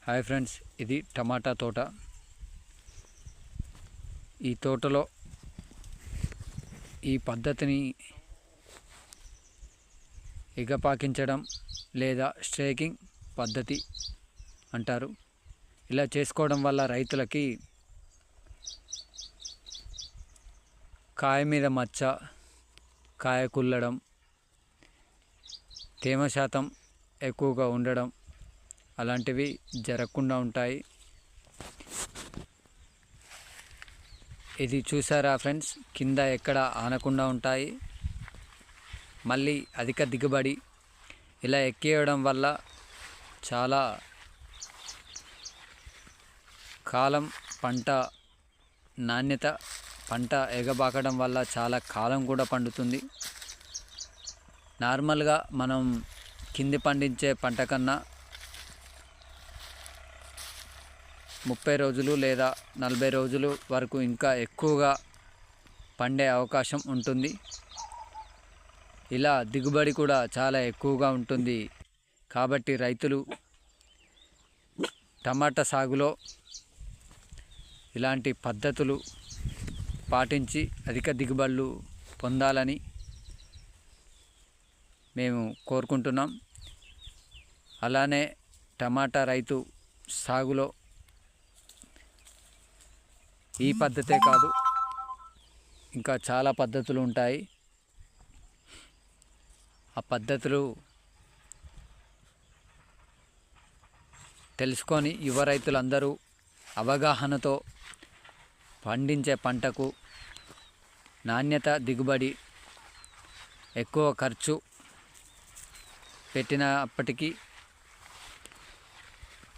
Hi friends, ఇది టమాటా తోట. ఈ తోటలో ఈ పద్ధతిని ఎగపాకించడం లేదా స్ట్రేకింగ్ పద్ధతి అంటారు. ఇలా చేసుకోవడం వల్ల రైతులకి కాయ మీద మచ్చ, కాయ కుల్లడం, తేమ శాతం ఎక్కువగా ఉండడం అలాంటివి జరగకుండా ఉంటాయి. ఇది చూసారా ఫ్రెండ్స్, కింద ఎక్కడ ఆనకుండా ఉంటాయి. మళ్ళీ అధిక దిగుబడి ఇలా ఎక్కేయడం వల్ల చాలా కాలం పంట నాణ్యత, పంట ఎగబాకడం వల్ల చాలా కాలం కూడా పండుతుంది. నార్మల్గా మనం కింది పండించే పంట కన్నా 30 రోజులు లేదా 40 రోజులు వరకు ఇంకా ఎక్కువగా పండే అవకాశం ఉంటుంది. ఇలా దిగుబడి కూడా చాలా ఎక్కువగా ఉంటుంది. కాబట్టి రైతులు టమాటా సాగులో ఇలాంటి పద్ధతులు పాటించి అధిక దిగుబడులు పొందాలని మేము కోరుకుంటున్నాం. అలానే టమాటా రైతు సాగులో ఈ పద్ధతే కాదు, ఇంకా చాలా పద్ధతులు ఉంటాయి. ఆ పద్ధతులు తెలుసుకొని యువ రైతులందరూ అవగాహనతో పండించే పంటకు నాణ్యత, దిగుబడి, ఎక్కువ ఖర్చు పెట్టినప్పటికీ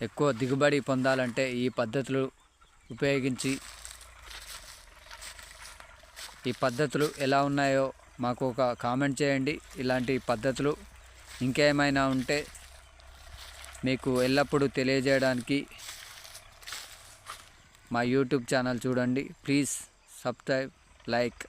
ఎక్కువ దిగుబడి పొందాలంటే ఈ పద్ధతులు ఉపయోగించి, ఈ పద్ధతులు ఎలా ఉన్నాయో మాకు ఒక కామెంట్ చేయండి. ఇలాంటి పద్ధతులు ఇంకేమైనా ఉంటే మీకు ఎల్లప్పుడూ తెలియజేయడానికి మా యూట్యూబ్ ఛానల్ చూడండి. Please subscribe, like.